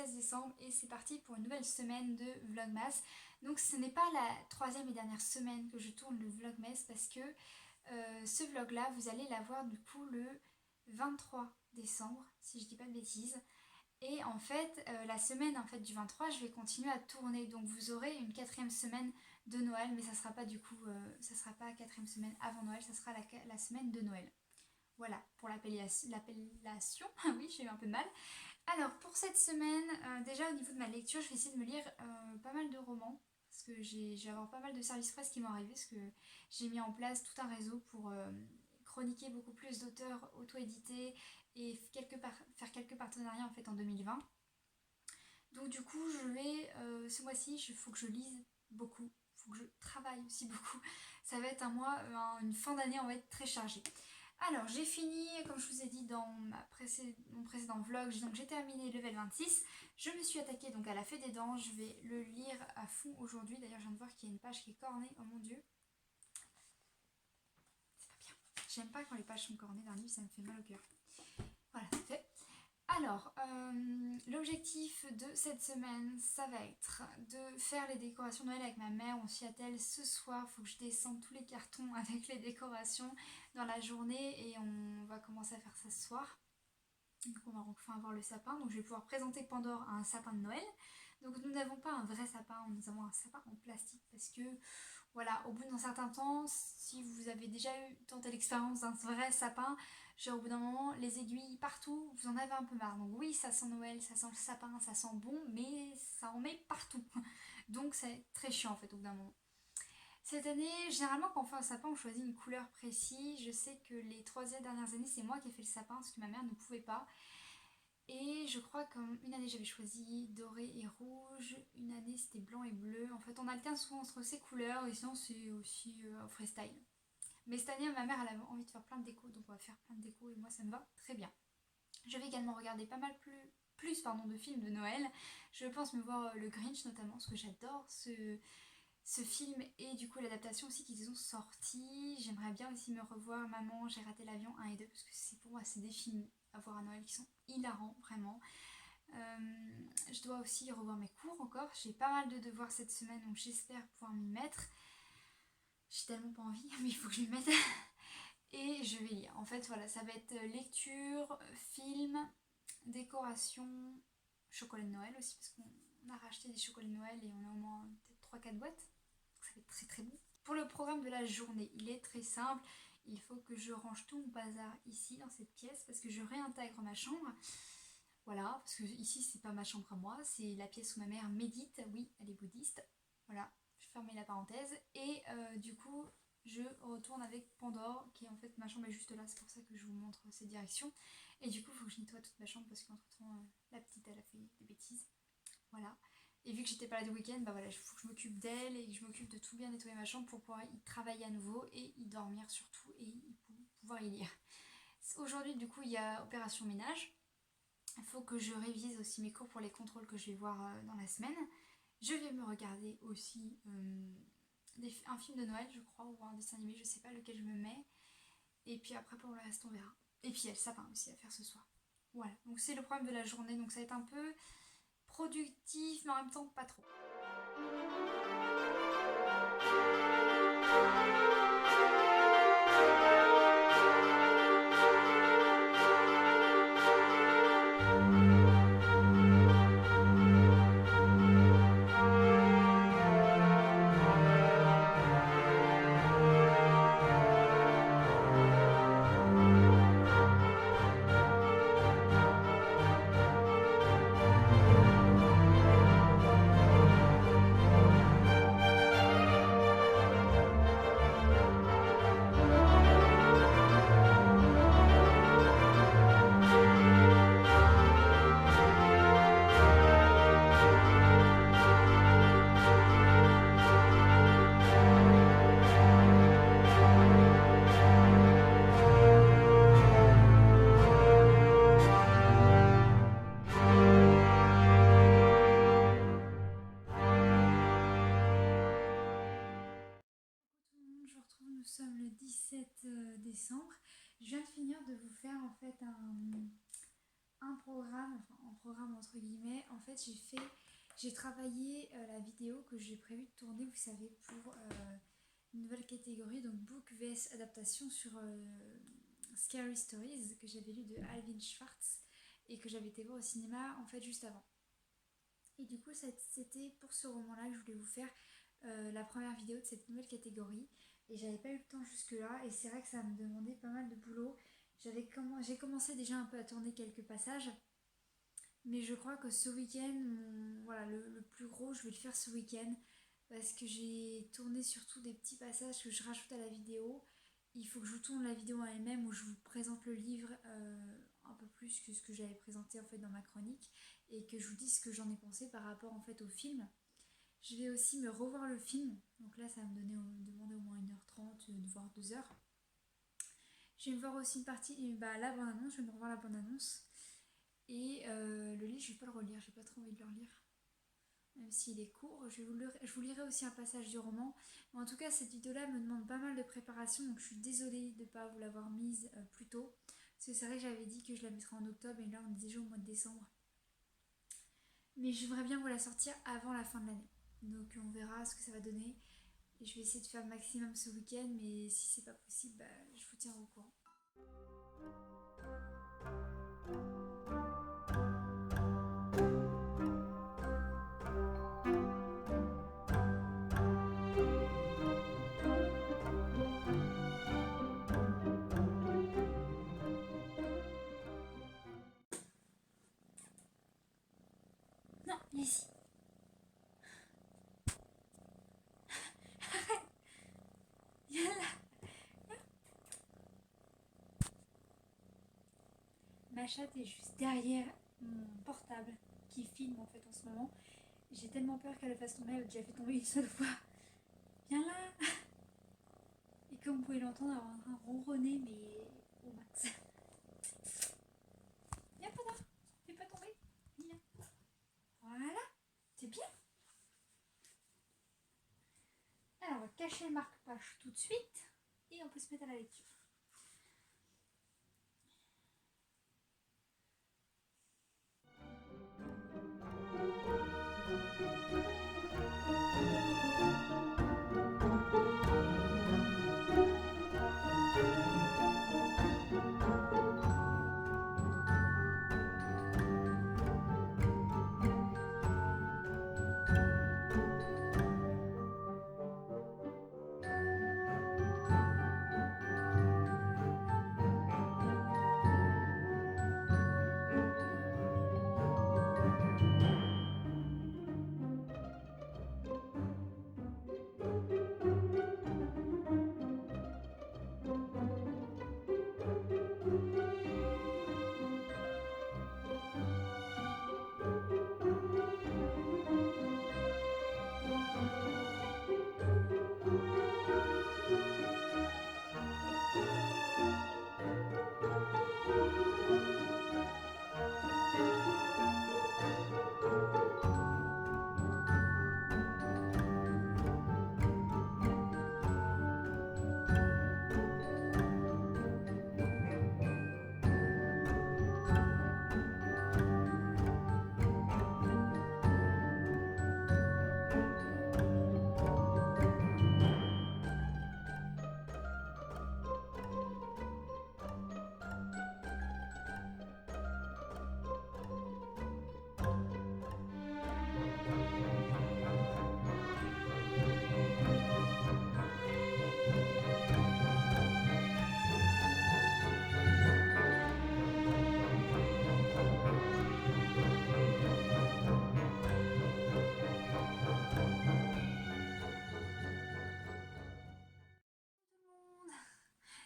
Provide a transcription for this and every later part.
16 décembre et c'est parti pour une nouvelle semaine de Vlogmas. Donc ce n'est pas la troisième et dernière semaine que je tourne le Vlogmas parce que ce vlog là vous allez l'avoir du coup le 23 décembre si je dis pas de bêtises. Et en fait la semaine du 23 je vais continuer à tourner, donc vous aurez une quatrième semaine de Noël, mais ça sera pas du coup, ça sera pas la quatrième semaine avant Noël, ça sera la semaine de Noël. Voilà, pour l'appellation, oui j'ai eu un peu de mal. Alors pour cette semaine, déjà au niveau de ma lecture, je vais essayer de me lire pas mal de romans. Parce que j'ai avoir pas mal de services presse qui m'ont arrivé, parce que j'ai mis en place tout un réseau pour chroniquer beaucoup plus d'auteurs auto-édités et faire quelques partenariats en fait en 2020. Donc du coup je vais, ce mois-ci, il faut que je lise beaucoup, il faut que je travaille aussi beaucoup. Ça va être un mois, une fin d'année on va être très chargée. Alors j'ai fini, comme je vous ai dit dans mon précédent vlog, donc j'ai terminé level 26. Je me suis attaquée donc à la Fée des Dents, je vais le lire à fond aujourd'hui. D'ailleurs je viens de voir qu'il y a une page qui est cornée, oh mon dieu. C'est pas bien. J'aime pas quand les pages sont cornées d'un livre, ça me fait mal au cœur. Voilà, c'est fait. Alors, l'objectif de cette semaine, ça va être de faire les décorations de Noël avec ma mère. On s'y attelle ce soir, il faut que je descende tous les cartons avec les décorations dans la journée et on va commencer à faire ça ce soir. Donc on va enfin avoir le sapin, donc je vais pouvoir présenter Pandore à un sapin de Noël. Donc nous n'avons pas un vrai sapin, nous avons un sapin en plastique parce que voilà, au bout d'un certain temps, si vous avez déjà tenté l'expérience d'un vrai sapin, genre au bout d'un moment, les aiguilles partout, vous en avez un peu marre. Donc oui, ça sent Noël, ça sent le sapin, ça sent bon, mais ça en met partout. Donc c'est très chiant en fait au bout d'un moment. Cette année, généralement quand on fait un sapin, on choisit une couleur précise. Je sais que les 3 dernières années, c'est moi qui ai fait le sapin parce que ma mère ne pouvait pas. Et je crois qu'une année j'avais choisi doré et rouge, une année c'était blanc et bleu. En fait on alterne souvent entre ces couleurs et sinon c'est aussi freestyle. Mais cette année ma mère elle avait envie de faire plein de déco, donc on va faire plein de déco et moi ça me va très bien. Je vais également regarder pas mal plus de films de Noël. Je pense me voir le Grinch notamment parce que j'adore ce film et du coup l'adaptation aussi qu'ils ont sorti. J'aimerais bien aussi me revoir Maman, j'ai raté l'avion 1 et 2 parce que c'est pour moi c'est des films à voir à Noël qui sont hilarants vraiment. Je dois aussi revoir mes cours encore. J'ai pas mal de devoirs cette semaine donc j'espère pouvoir m'y mettre. J'ai tellement pas envie mais il faut que je m'y mette. Et je vais lire. En fait voilà, ça va être lecture, film, décoration, chocolat de Noël aussi parce qu'on a racheté des chocolats de Noël et on a au moins peut-être 3-4 boîtes. Donc ça va être très très bon. Pour le programme de la journée, il est très simple. Il faut que je range tout mon bazar ici dans cette pièce parce que je réintègre ma chambre. Voilà, parce que ici c'est pas ma chambre à moi, c'est la pièce où ma mère médite. Oui, elle est bouddhiste. Voilà, je fermais la parenthèse. Et du coup, je retourne avec Pandore, qui est en fait ma chambre est juste là, c'est pour ça que je vous montre cette direction. Et du coup, il faut que je nettoie toute ma chambre parce qu'entre temps, la petite elle a fait des bêtises. Voilà. Et vu que j'étais pas là du week-end, bah voilà, il faut que je m'occupe d'elle et que je m'occupe de tout bien nettoyer ma chambre pour pouvoir y travailler à nouveau et y dormir surtout et pouvoir y lire. Aujourd'hui, du coup, il y a opération ménage. Il faut que je révise aussi mes cours pour les contrôles que je vais voir dans la semaine. Je vais me regarder aussi un film de Noël, je crois, ou un dessin animé, je sais pas lequel je me mets. Et puis après, pour le reste, on verra. Et puis il y a le sapin aussi à faire ce soir. Voilà, donc c'est le programme de la journée, donc ça va être un peu productif, mais en même temps pas trop. Je vous retrouve, nous sommes le 17 décembre. Je viens de finir de vous faire en fait un programme, enfin un programme entre guillemets. En fait j'ai travaillé la vidéo que j'ai prévu de tourner, vous savez, pour une nouvelle catégorie, donc book vs adaptation sur Scary Stories que j'avais lu de Alvin Schwartz et que j'avais été voir au cinéma en fait juste avant. Et du coup c'était pour ce roman-là que je voulais vous faire la première vidéo de cette nouvelle catégorie et j'avais pas eu le temps jusque là et c'est vrai que ça me demandait pas mal de boulot. J'ai commencé déjà un peu à tourner quelques passages, mais je crois que ce week-end, voilà, le plus gros, je vais le faire ce week-end parce que j'ai tourné surtout des petits passages que je rajoute à la vidéo. Il faut que je vous tourne la vidéo en elle-même où je vous présente le livre un peu plus que ce que j'avais présenté en fait dans ma chronique et que je vous dise ce que j'en ai pensé par rapport en fait au film. Je vais aussi me revoir le film, donc là ça va me demander au moins 1h30, voire 2h. Je vais me voir aussi une partie, la bande-annonce, je vais me revoir la bande-annonce. Et le livre, je vais pas le relire, j'ai pas trop envie de le relire. Même s'il est court, je vous lirai aussi un passage du roman. Mais en tout cas, cette vidéo-là me demande pas mal de préparation, donc je suis désolée de ne pas vous l'avoir mise plus tôt. Parce que c'est vrai que j'avais dit que je la mettrais en octobre, et là on est déjà au mois de décembre. Mais j'aimerais bien vous la sortir avant la fin de l'année. Donc on verra ce que ça va donner. Et je vais essayer de faire le maximum ce week-end, mais si c'est pas possible, je vous tiens au courant. Non, ici. Ma chatte est juste derrière mon portable qui filme en fait en ce moment. J'ai tellement peur qu'elle le fasse tomber, elle a déjà fait tomber une seule fois. Viens là. Et comme vous pouvez l'entendre, elle est en train de ronronner mais au max. Viens Pada, fais pas tomber. Viens. Voilà, c'est bien. Alors on va cacher le marque-page tout de suite et on peut se mettre à la lecture.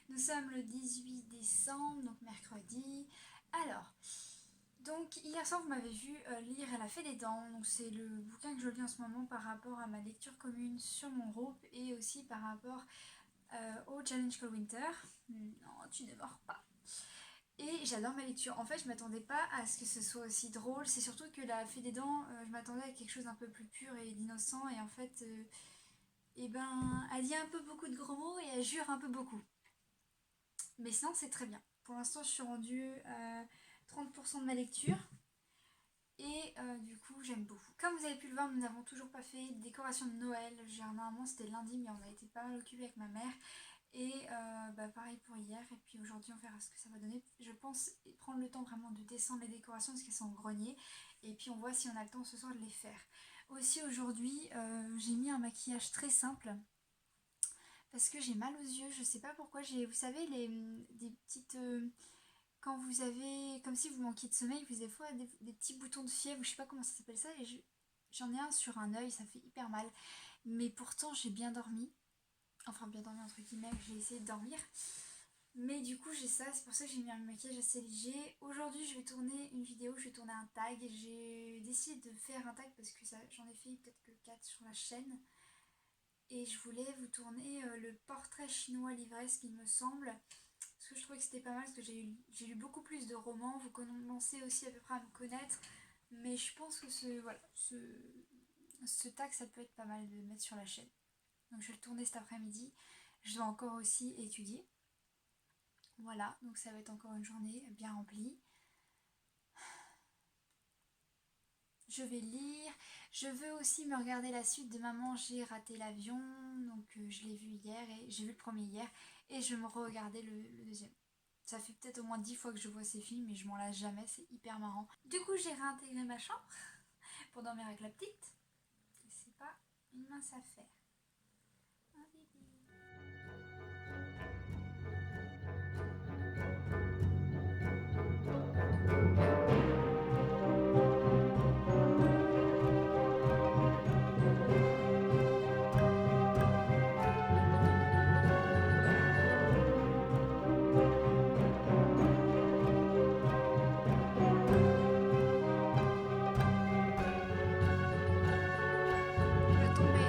Nous sommes le 18 décembre, donc mercredi. Alors, donc hier soir vous m'avez vu lire Elle a fait des dents, donc c'est le bouquin que je lis en ce moment par rapport à ma lecture commune sur mon groupe et aussi par rapport au Challenge Call Winter. Non, tu ne mords pas. Et j'adore ma lecture. En fait, je m'attendais pas à ce que ce soit aussi drôle. C'est surtout que la fée des dents, je m'attendais à quelque chose d'un peu plus pur et d'innocent. Et en fait, elle dit un peu beaucoup de gros mots et elle jure un peu beaucoup. Mais sinon, c'est très bien. Pour l'instant, je suis rendue 30% de ma lecture. Et du coup j'aime beaucoup. Comme vous avez pu le voir, nous n'avons toujours pas fait de décoration de Noël. Généralement c'était lundi, mais on a été pas mal occupés avec ma mère. Et pareil pour hier. Et puis aujourd'hui on verra ce que ça va donner. Je pense prendre le temps vraiment de descendre les décorations parce qu'elles sont en grenier. Et puis on voit si on a le temps ce soir de les faire. Aussi aujourd'hui j'ai mis un maquillage très simple. Parce que j'ai mal aux yeux, je sais pas pourquoi. Vous savez, des petites... quand vous avez... Comme si vous manquiez de sommeil, vous avez des fois des petits boutons de fièvre, je sais pas comment ça s'appelle ça. Et j'en ai un sur un œil, ça fait hyper mal. Mais pourtant j'ai bien dormi. Enfin bien dormi entre guillemets, j'ai essayé de dormir. Mais du coup j'ai ça, c'est pour ça que j'ai mis un maquillage assez léger. Aujourd'hui je vais tourner une vidéo, je vais tourner un tag. J'ai décidé de faire un tag parce que j'en ai fait peut-être que 4 sur la chaîne. Et je voulais vous tourner le portrait chinois l'ivresse qu'il me semble. Parce que je trouvais que c'était pas mal, parce que j'ai lu beaucoup plus de romans. Vous commencez aussi à peu près à me connaître. Mais je pense que ce tag, ça peut être pas mal de mettre sur la chaîne. Donc je vais le tourner cet après-midi. Je dois encore aussi étudier. Voilà, donc ça va être encore une journée bien remplie. Je vais lire. Je veux aussi me regarder la suite de Maman, j'ai raté l'avion. Donc je l'ai vu hier et j'ai vu le premier hier. Et je vais me regarder le deuxième. Ça fait peut-être au moins 10 fois que je vois ces films et je m'en lasse jamais, c'est hyper marrant. Du coup j'ai réintégré ma chambre pour dormir avec la petite. Et c'est pas une mince affaire. Un bébé. Il va tomber. Il va tomber.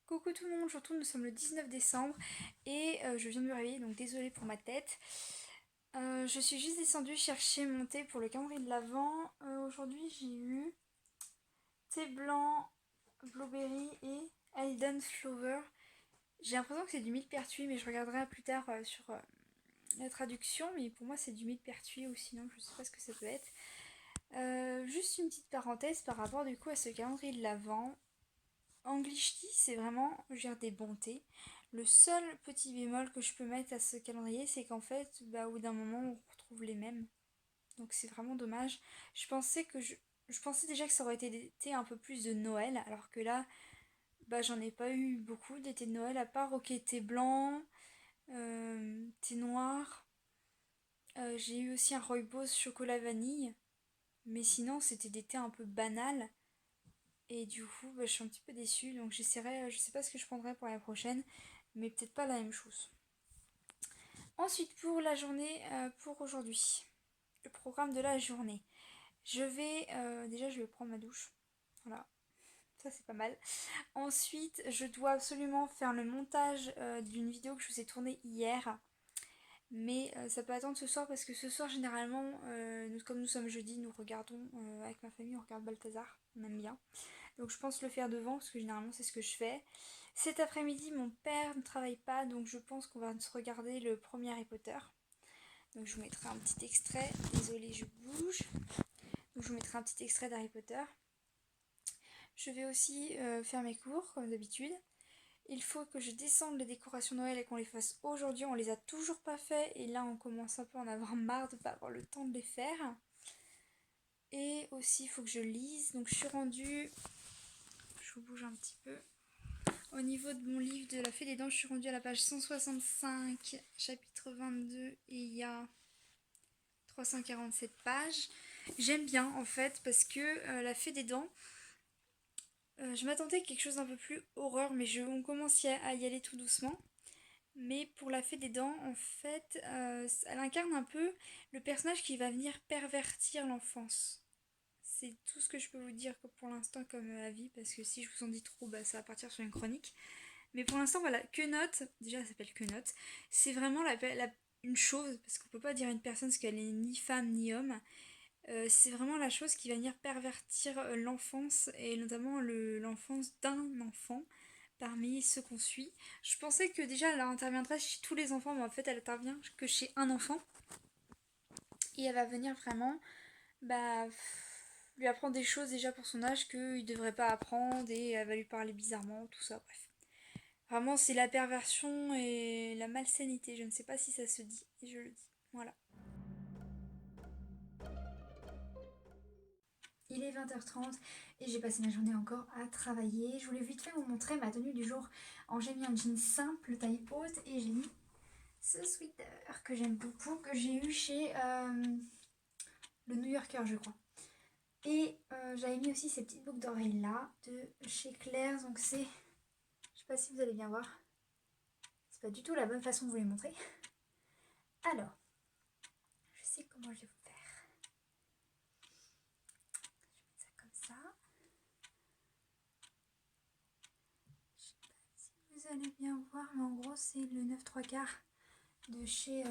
Coucou tout le monde, je retourne, nous sommes le 19 décembre et je viens de me réveiller, donc désolée pour ma tête. Je suis juste descendue chercher mon thé pour le calendrier de l'Avent. Aujourd'hui j'ai eu thé blanc, blueberry et Elden Flower. J'ai l'impression que c'est du millepertuis, mais je regarderai plus tard sur la traduction. Mais pour moi c'est du millepertuis ou sinon je sais pas ce que ça peut être. Juste une petite parenthèse par rapport du coup à ce calendrier de l'Avent. English Tea, c'est vraiment des bons thés. Le seul petit bémol que je peux mettre à ce calendrier, c'est qu'en fait, au bout d'un moment, on retrouve les mêmes. Donc c'est vraiment dommage. Je pensais déjà que ça aurait été des thés un peu plus de Noël, alors que là, j'en ai pas eu beaucoup des thés de Noël, à part thé blanc, thé noir. J'ai eu aussi un rooibos chocolat vanille, mais sinon c'était des thés un peu banals. Et du coup, je suis un petit peu déçue, donc j'essaierai, je sais pas ce que je prendrai pour la prochaine, mais peut-être pas la même chose. Ensuite, pour la journée, pour aujourd'hui, le programme de la journée. Déjà je vais prendre ma douche, voilà, ça c'est pas mal. Ensuite, je dois absolument faire le montage d'une vidéo que je vous ai tournée hier. Mais ça peut attendre ce soir parce que ce soir généralement, comme nous sommes jeudi, nous regardons avec ma famille, on regarde Balthazar, on aime bien. Donc je pense le faire devant parce que généralement c'est ce que je fais. Cet après-midi mon père ne travaille pas donc je pense qu'on va se regarder le premier Harry Potter. Donc je vous mettrai un petit extrait. Désolée je bouge. Donc je vous mettrai un petit extrait d'Harry Potter. Je vais aussi faire mes cours comme d'habitude. Il faut que je descende les décorations Noël et qu'on les fasse aujourd'hui. On les a toujours pas fait et là on commence un peu à en avoir marre de pas avoir le temps de les faire. Et aussi il faut que je lise. Donc je suis rendue... Je vous bouge un petit peu. Au niveau de mon livre de la Fée des Dents, je suis rendue à la page 165, chapitre 22, et il y a 347 pages. J'aime bien en fait parce que la Fée des Dents, je m'attendais à quelque chose d'un peu plus horreur, mais on commence à y aller tout doucement. Mais pour la Fée des Dents, en fait, elle incarne un peu le personnage qui va venir pervertir l'enfance. C'est tout ce que je peux vous dire pour l'instant comme avis, parce que si je vous en dis trop, ça va partir sur une chronique. Mais pour l'instant, voilà, Quenotte, déjà elle s'appelle Quenotte, c'est vraiment une chose, parce qu'on peut pas dire une personne parce qu'elle est ni femme ni homme. C'est vraiment la chose qui va venir pervertir l'enfance, et notamment l'enfance d'un enfant, parmi ceux qu'on suit. Je pensais que déjà elle interviendrait chez tous les enfants, mais en fait elle intervient que chez un enfant. Et elle va venir vraiment lui apprendre des choses déjà pour son âge qu'il ne devrait pas apprendre et elle va lui parler bizarrement, tout ça, bref. Vraiment c'est la perversion et la malsénité, je ne sais pas si ça se dit, et je le dis. Voilà. Il est 20h30 et j'ai passé ma journée encore à travailler. Je voulais vite fait vous montrer ma tenue du jour. J'ai mis un jean simple, taille haute, et j'ai mis ce sweater que j'aime beaucoup, que j'ai eu chez le New Yorker, je crois. Et j'avais mis aussi ces petites boucles d'oreilles là, de chez Claire's. Donc c'est, je sais pas si vous allez bien voir, c'est pas du tout la bonne façon de vous les montrer. Alors, je sais comment je vais vous faire. Je vais mettre ça comme ça. Je sais pas si vous allez bien voir, mais en gros c'est le 9/3 de chez...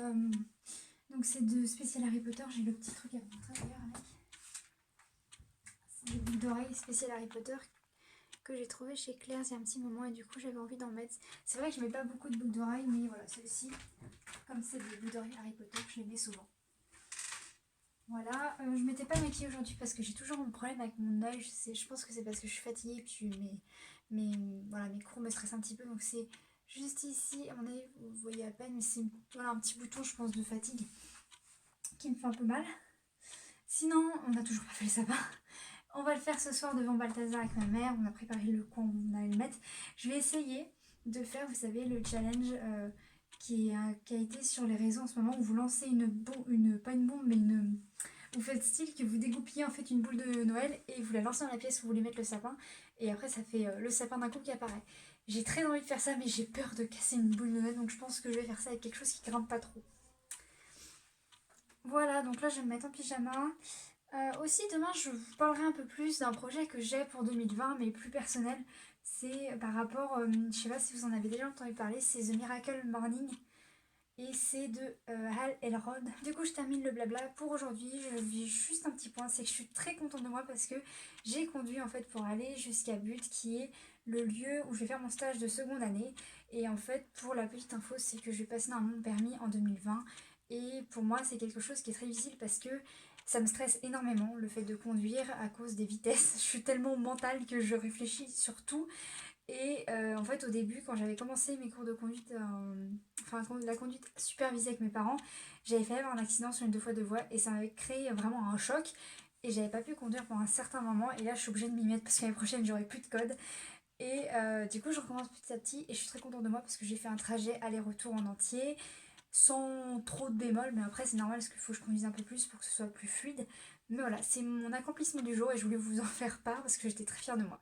donc c'est de spécial Harry Potter. J'ai le petit truc à vous montrer d'ailleurs avec. C'est des boucles d'oreilles spécial Harry Potter que j'ai trouvé chez Claire's il y a un petit moment et du coup j'avais envie d'en mettre. C'est vrai que je mets pas beaucoup de boucles d'oreilles, mais voilà, celle-ci, comme c'est des boucles d'oreilles Harry Potter, je les mets souvent. Voilà, je m'étais pas maquillée aujourd'hui parce que j'ai toujours un problème avec mon œil. Je pense que c'est parce que je suis fatiguée et puis mes cours me stressent un petit peu. Donc c'est juste ici, à mon avis vous voyez à peine, mais c'est voilà, un petit bouton je pense de fatigue qui me fait un peu mal. Sinon, on n'a toujours pas fait le sapin. On va le faire ce soir devant Balthazar avec ma mère. On a préparé le coin où on allait le mettre. Je vais essayer de faire, vous savez, le challenge qui a été sur les réseaux en ce moment où vous lancez pas une bombe, mais vous faites style que vous dégoupillez en fait une boule de Noël et vous la lancez dans la pièce où vous voulez mettre le sapin. Et après, ça fait le sapin d'un coup qui apparaît. J'ai très envie de faire ça, mais j'ai peur de casser une boule de Noël. Donc je pense que je vais faire ça avec quelque chose qui grimpe pas trop. Voilà, donc là je vais me mettre en pyjama. Aussi demain je vous parlerai un peu plus d'un projet que j'ai pour 2020 mais plus personnel. C'est par rapport, je sais pas si vous en avez déjà entendu parler, c'est The Miracle Morning et c'est de Hal Elrod. Du coup je termine le blabla pour aujourd'hui. Je vis juste un petit point, c'est que je suis très contente de moi parce que j'ai conduit en fait pour aller jusqu'à But qui est le lieu où je vais faire mon stage de seconde année. Et en fait pour la petite info c'est que je vais passer dans mon permis en 2020 et pour moi c'est quelque chose qui est très difficile parce que ça me stresse énormément le fait de conduire à cause des vitesses. Je suis tellement mentale que je réfléchis sur tout. Et en fait au début quand j'avais commencé mes cours de conduite, la conduite supervisée avec mes parents, j'avais fait avoir un accident sur une 2x2 voies et ça m'avait créé vraiment un choc. Et j'avais pas pu conduire pendant un certain moment et là je suis obligée de m'y mettre parce que l'année prochaine j'aurai plus de code. Et du coup je recommence petit à petit et je suis très contente de moi parce que j'ai fait un trajet aller-retour en entier sans trop de bémol, mais après c'est normal parce qu'il faut que je conduise un peu plus pour que ce soit plus fluide. Mais voilà, c'est mon accomplissement du jour et je voulais vous en faire part parce que j'étais très fière de moi.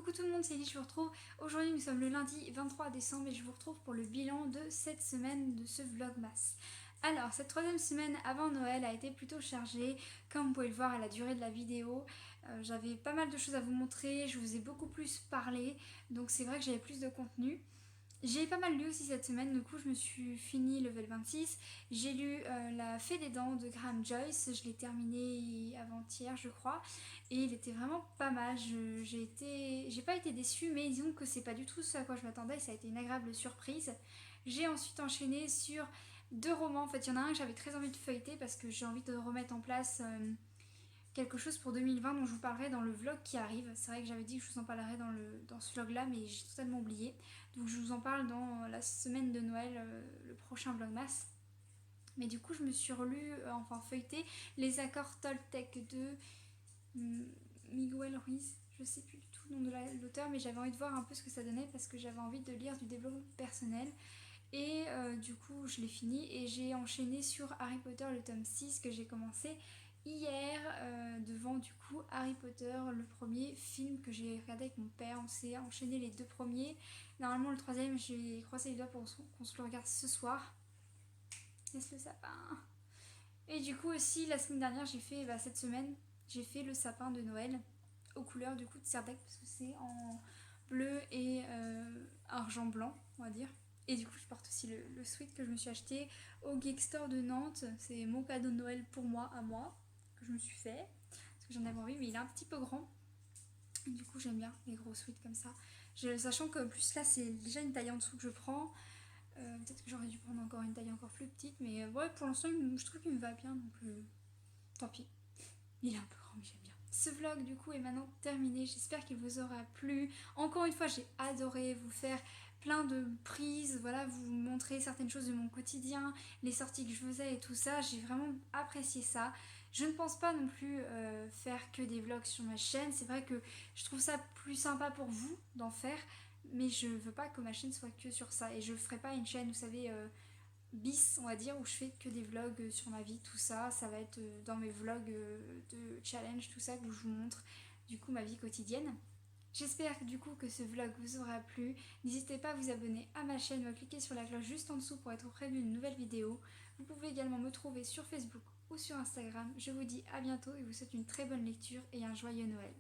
Coucou tout le monde, c'est Ellie, je vous retrouve. Aujourd'hui nous sommes le lundi 23 décembre et je vous retrouve pour le bilan de cette semaine de ce vlogmas. Alors cette troisième semaine avant Noël a été plutôt chargée, comme vous pouvez le voir à la durée de la vidéo. J'avais pas mal de choses à vous montrer, je vous ai beaucoup plus parlé, donc c'est vrai que j'avais plus de contenu. J'ai pas mal lu aussi cette semaine, du coup je me suis fini level 26. J'ai lu La Fée des Dents de Graham Joyce, je l'ai terminé avant-hier je crois, et il était vraiment pas mal. J'ai pas été déçue, mais disons que c'est pas du tout ce à quoi je m'attendais, ça a été une agréable surprise. J'ai ensuite enchaîné sur deux romans, en fait il y en a un que j'avais très envie de feuilleter parce que j'ai envie de remettre en place quelque chose pour 2020 dont je vous parlerai dans le vlog qui arrive. C'est vrai que j'avais dit que je vous en parlerai dans ce vlog là, mais j'ai totalement oublié. Donc je vous en parle dans la semaine de Noël, le prochain vlogmas. Mais du coup je me suis relu, enfin feuilleté, les accords Toltec de Miguel Ruiz. Je sais plus du tout le nom de l'auteur, mais j'avais envie de voir un peu ce que ça donnait parce que j'avais envie de lire du développement personnel. Et du coup je l'ai fini et j'ai enchaîné sur Harry Potter le tome 6 que j'ai commencé hier devant du coup Harry Potter, le premier film que j'ai regardé avec mon père. On s'est enchaîné les deux premiers. Normalement le troisième j'ai croisé les doigts pour qu'on se le regarde ce soir. Laisse le sapin. Et du coup aussi la semaine dernière j'ai fait, cette semaine j'ai fait le sapin de Noël aux couleurs du coup de Serdec parce que c'est en bleu et argent blanc on va dire. Et du coup je porte aussi le sweat que je me suis acheté au Geek Store de Nantes. C'est mon cadeau de Noël pour moi, à moi, que je me suis fait. Parce que j'en avais envie, mais il est un petit peu grand. Et du coup j'aime bien les gros sweats comme ça. Sachant que plus là c'est déjà une taille en dessous que je prends. Peut-être que j'aurais dû prendre encore une taille encore plus petite. Mais ouais pour l'instant je trouve qu'il me va bien. Donc tant pis. Il est un peu grand mais j'aime bien. Ce vlog du coup est maintenant terminé, j'espère qu'il vous aura plu. Encore une fois j'ai adoré vous faire plein de prises, voilà, vous montrer certaines choses de mon quotidien, les sorties que je faisais et tout ça, j'ai vraiment apprécié ça. Je ne pense pas non plus faire que des vlogs sur ma chaîne, c'est vrai que je trouve ça plus sympa pour vous d'en faire, mais je veux pas que ma chaîne soit que sur ça et je ferai pas une chaîne, vous savez, bis on va dire, où je fais que des vlogs sur ma vie, tout ça, ça va être dans mes vlogs de challenge, tout ça, où je vous montre du coup ma vie quotidienne. J'espère du coup que ce vlog vous aura plu. N'hésitez pas à vous abonner à ma chaîne ou à cliquer sur la cloche juste en dessous pour être prévenu d'une nouvelle vidéo. Vous pouvez également me trouver sur Facebook ou sur Instagram. Je vous dis à bientôt et vous souhaite une très bonne lecture et un joyeux Noël.